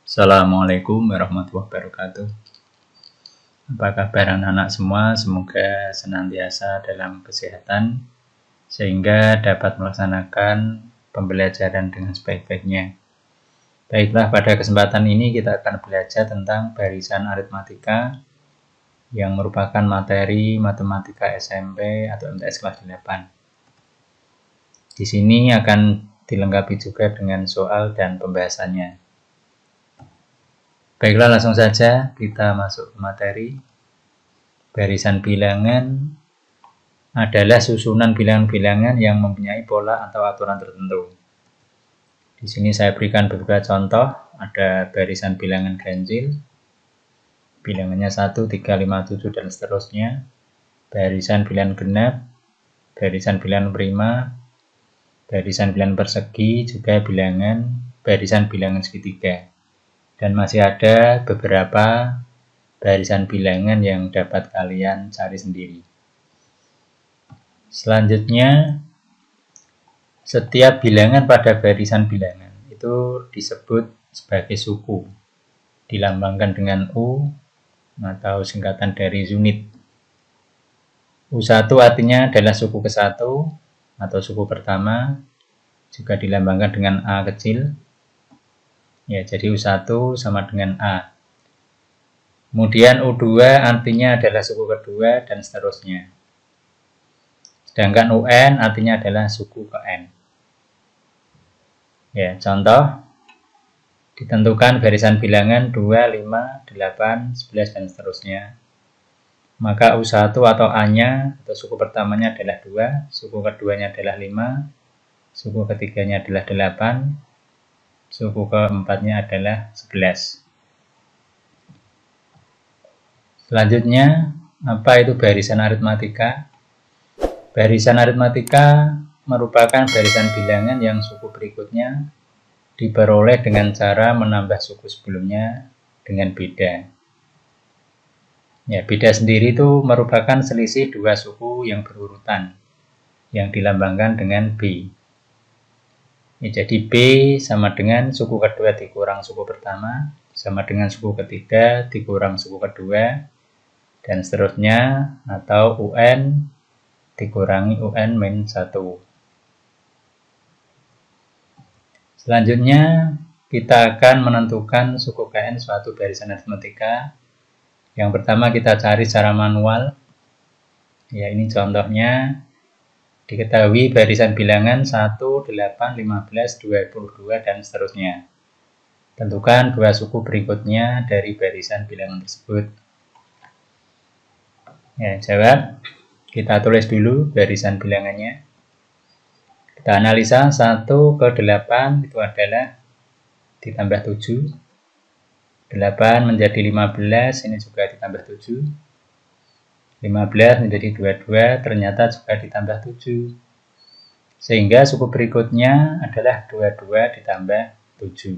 Assalamualaikum warahmatullahi wabarakatuh. Apa kabar anak-anak semua? Semoga senantiasa dalam kesehatan sehingga dapat melaksanakan pembelajaran dengan sebaik-baiknya. Baiklah, pada kesempatan ini kita akan belajar tentang barisan aritmatika yang merupakan materi matematika SMP atau MTS kelas 8. Di sini akan dilengkapi juga dengan soal dan pembahasannya. Baiklah, langsung saja kita masuk ke materi. Barisan bilangan adalah susunan bilangan-bilangan yang mempunyai pola atau aturan tertentu. Di sini saya berikan beberapa contoh. Ada barisan bilangan ganjil, bilangannya 1, 3, 5, 7, dan seterusnya. Barisan bilangan genap, barisan bilangan prima, barisan bilangan persegi, juga barisan bilangan segitiga. Dan masih ada beberapa barisan bilangan yang dapat kalian cari sendiri. Selanjutnya, setiap bilangan pada barisan bilangan itu disebut sebagai suku. Dilambangkan dengan U atau singkatan dari unit. U1 artinya adalah suku ke-1 atau suku pertama, juga dilambangkan dengan A kecil. Ya, jadi U1 sama dengan A. Kemudian U2 artinya adalah suku kedua dan seterusnya. Sedangkan UN artinya adalah suku ke N. Ya, contoh, ditentukan barisan bilangan 2, 5, 8, 11, dan seterusnya. Maka U1 atau A-nya atau suku pertamanya adalah 2, suku keduanya adalah 5, suku ketiganya adalah 8, suku keempatnya adalah 11. Selanjutnya, apa itu barisan aritmatika? Barisan aritmatika merupakan barisan bilangan yang suku berikutnya diperoleh dengan cara menambah suku sebelumnya dengan beda. Ya, beda sendiri itu merupakan selisih dua suku yang berurutan yang dilambangkan dengan B. Ya, jadi B sama dengan suku kedua dikurang suku pertama, sama dengan suku ketiga dikurang suku kedua, dan seterusnya, atau UN dikurangi UN min 1. Selanjutnya, kita akan menentukan suku KN suatu barisan aritmatika. Yang pertama kita cari secara manual. Ya, ini contohnya. Diketahui barisan bilangan 1, 8, 15, 22, dan seterusnya. Tentukan dua suku berikutnya dari barisan bilangan tersebut. Ya, jawab. Kita tulis dulu barisan bilangannya. Kita analisa 1 ke 8 itu adalah ditambah 7. 8 menjadi 15, ini juga ditambah 7. 15 menjadi 22, ternyata juga ditambah 7. Sehingga suku berikutnya adalah 22 ditambah 7.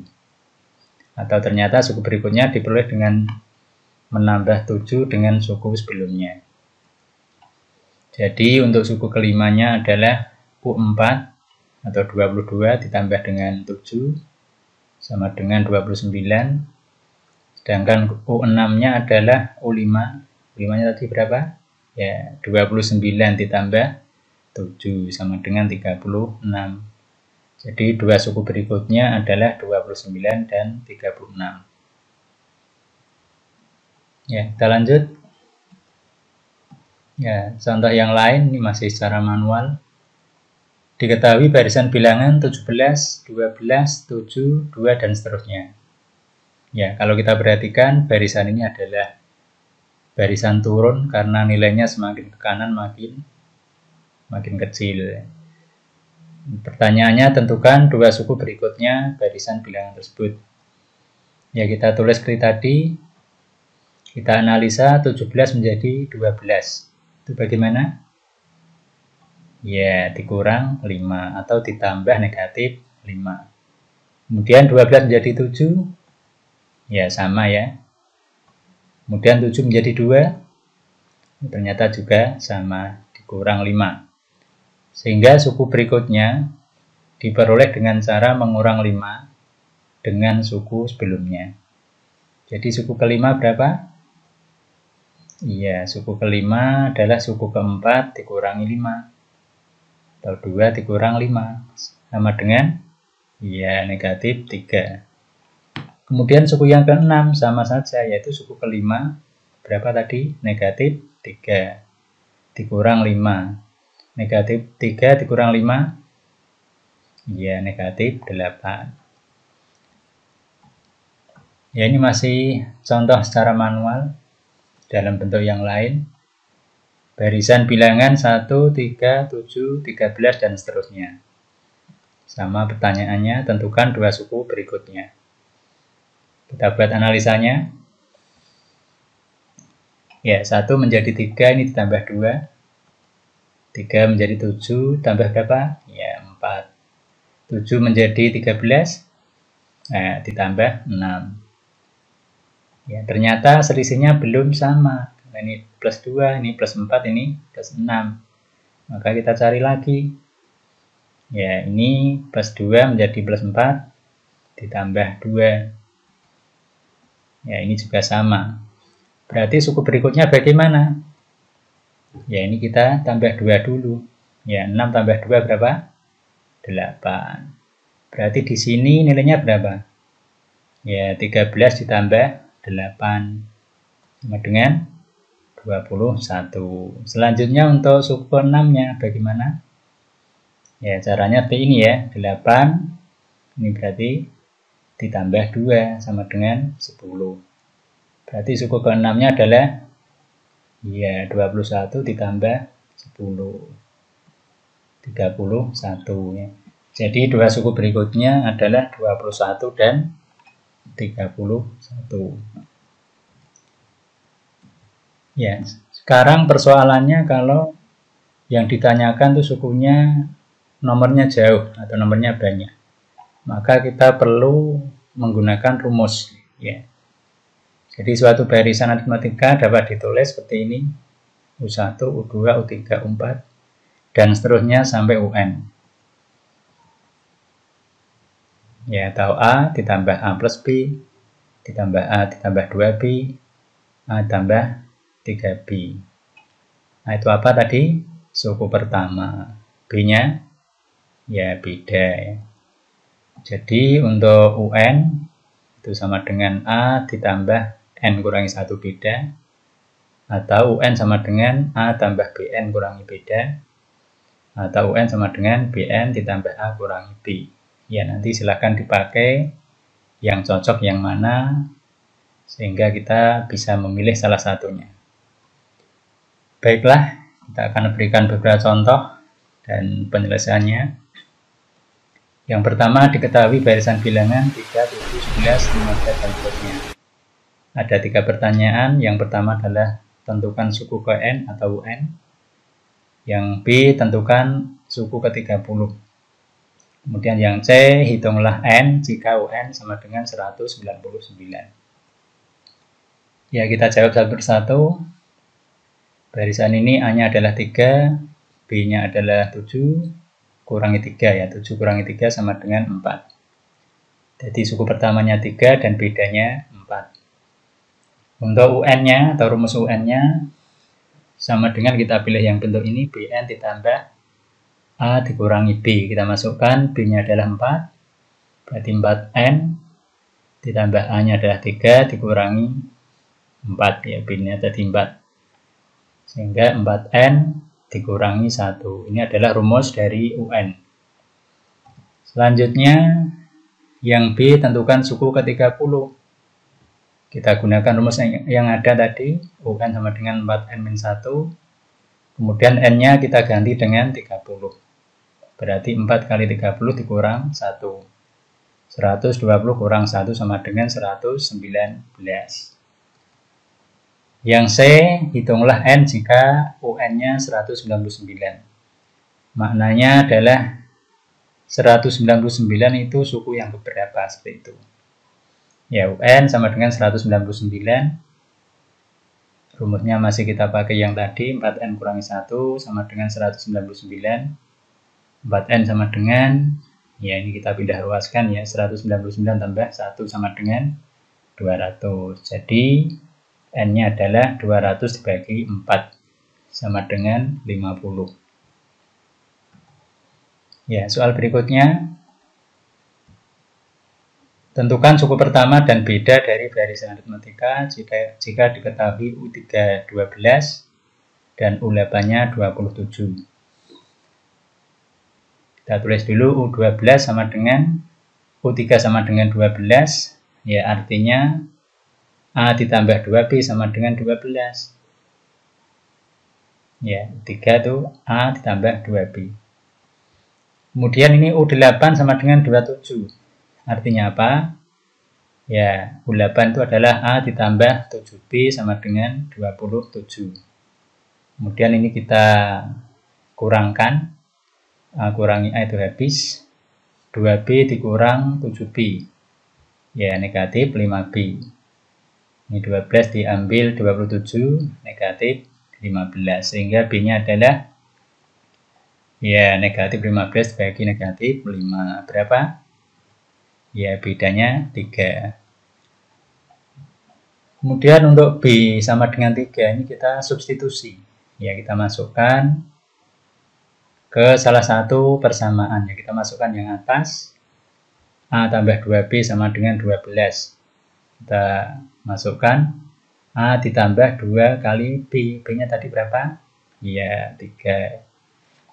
Atau ternyata suku berikutnya diperoleh dengan menambah 7 dengan suku sebelumnya. Jadi untuk suku kelimanya adalah U4 atau 22 ditambah dengan 7 sama dengan 29. Sedangkan U6-nya adalah U5. U5-nya tadi berapa? Ya, 29 ditambah 7 sama dengan 36. Jadi dua suku berikutnya adalah 29 dan 36. Ya, kita lanjut. Ya, contoh yang lain ini masih secara manual. Diketahui barisan bilangan 17, 12, 7, 2, dan seterusnya. Ya, kalau kita perhatikan barisan ini adalah barisan turun karena nilainya semakin ke kanan makin kecil. Pertanyaannya, tentukan dua suku berikutnya barisan bilangan tersebut. Ya, kita tulis seperti tadi. Kita analisa 17 menjadi 12. Itu bagaimana? Ya, dikurang 5 atau ditambah negatif 5. Kemudian 12 menjadi 7. Ya, sama ya. Kemudian 7 menjadi 2. Ternyata juga sama, dikurang 5. Sehingga suku berikutnya diperoleh dengan cara mengurang 5 dengan suku sebelumnya. Jadi suku kelima berapa? Iya, suku kelima adalah suku keempat dikurangi 5. Atau 2 dikurang 5. Sama dengan? Iya, negatif 3. Kemudian suku yang keenam sama saja, yaitu suku kelima. Berapa tadi? Negatif 3. Dikurang 5. Negatif 3 dikurang 5. Iya, negatif 8. Ya, ini masih contoh secara manual dalam bentuk yang lain. Barisan bilangan 1, 3, 7, 13, dan seterusnya. Sama pertanyaannya, tentukan 2 suku berikutnya. Kita buat analisanya. Ya, 1 menjadi 3, ini ditambah 2. 3 menjadi 7, tambah berapa? Ya, 4. 7 menjadi 13, nah, ditambah 6. Ya, ternyata selisihnya belum sama. Nah, ini plus 2, ini plus 4, ini plus 6. Maka kita cari lagi. Ya, ini plus 2 menjadi plus 4, ditambah 2. Ya, ini juga sama. Berarti suku berikutnya bagaimana? Ya, ini kita tambah 2 dulu. Ya, 6 tambah 2 berapa? 8. Berarti di sini nilainya berapa? Ya, 13 ditambah 8 sama dengan 21. Selanjutnya untuk suku 6-nya bagaimana? Ya, caranya seperti ini ya. 8 ini berarti ditambah 2 sama dengan 10. Berarti suku ke-6-nya adalah ya 21 ditambah 10. 31 ya. Jadi 2 suku berikutnya adalah 21 dan 31. Ya, sekarang persoalannya kalau yang ditanyakan tuh sukunya nomornya jauh atau nomornya banyak. Maka kita perlu menggunakan rumus ya. Jadi suatu barisan aritmatika dapat ditulis seperti ini. U1, U2, U3, U4 dan seterusnya sampai UN. Ya, atau A ditambah A plus B, ditambah A ditambah 2B, A tambah 3B. Nah, itu apa tadi? Suku pertama. B-nya ya beda ya. Jadi untuk UN itu sama dengan A ditambah N kurangi 1 beda, atau UN sama dengan A tambah BN kurangi beda, atau UN sama dengan BN ditambah A kurangi B. Ya, nanti silahkan dipakai yang cocok yang mana, sehingga kita bisa memilih salah satunya. Baiklah, kita akan berikan beberapa contoh dan penyelesaiannya. Yang pertama, diketahui barisan bilangan 3, 7, 11, 15, dan seterusnya. Ada 3 pertanyaan. Yang pertama adalah tentukan suku ke N atau UN. Yang B, tentukan suku ke-30. Kemudian yang C, hitunglah N jika UN sama dengan 199. Ya, kita jawab satu persatu. Barisan ini A-nya adalah 3, B-nya adalah 7, kurangi 3 ya. 7 kurangi 3 sama dengan 4. Jadi suku pertamanya 3 dan bedanya 4. Untuk UN-nya atau rumus UN-nya sama dengan kita pilih yang bentuk ini, BN ditambah A dikurangi B. Kita masukkan, B-nya adalah 4, berarti 4N, ditambah A-nya adalah 3, dikurangi 4, ya, B-nya jadi 4. Sehingga 4N dikurangi 1. Ini adalah rumus dari UN. Selanjutnya, yang B, tentukan suku ke-30. Kita gunakan rumus yang ada tadi, UN sama dengan 4N-1, kemudian N-nya kita ganti dengan 30. Berarti 4 kali 30 dikurang 1. 120 kurang 1 sama dengan 119. Yang C, hitunglah N jika UN-nya 199. Maknanya adalah 199 itu suku yang keberapa, seperti itu. Ya, UN sama dengan 199. Rumusnya masih kita pakai yang tadi, 4N kurangi 1 sama dengan 199. 4N sama dengan Ya, ini kita pindah ruaskan ya, 199 tambah 1 sama dengan 200. Jadi N-nya adalah 200 dibagi 4 sama dengan 50. Ya, soal berikutnya. Tentukan suku pertama dan beda dari barisan aritmatika jika diketahui U3 12 dan U8-nya 27. Kita tulis dulu U12 sama dengan U3 sama dengan 12, ya artinya A ditambah 2B sama dengan 12. Ya, U3 itu A ditambah 2B. Kemudian ini U8 sama dengan 27. Artinya apa? Ya, U8 itu adalah A ditambah 7B sama dengan 27. Kemudian ini kita kurangkan. A kurangi A itu habis. 2B dikurang 7B. Ya, negatif 5B. Ini 12 diambil 27, negatif 15. Sehingga B-nya adalah ya negatif 15 bagi negatif 5. Berapa? Ya, bedanya 3. Kemudian untuk B sama dengan 3 ini kita substitusi. Ya, kita masukkan ke salah satu persamaan. Ya, kita masukkan yang atas. A tambah 2B sama dengan 12. Kita masukkan A ditambah 2 kali B. B-nya tadi berapa? Ya, 3.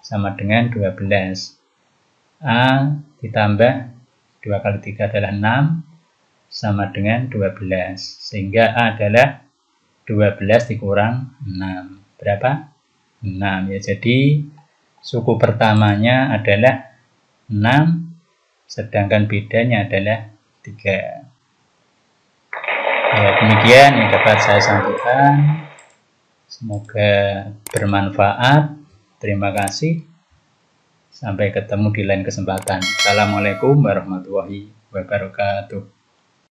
Sama dengan 12. A ditambah 2 kali 3 adalah 6. Sama dengan 12. Sehingga A adalah 12 dikurang 6. Berapa? 6. Ya, jadi suku pertamanya adalah 6, sedangkan bedanya adalah 3. Ya, demikian yang dapat saya sampaikan. Semoga bermanfaat. Terima kasih. Sampai ketemu di lain kesempatan. Assalamualaikum warahmatullahi wabarakatuh.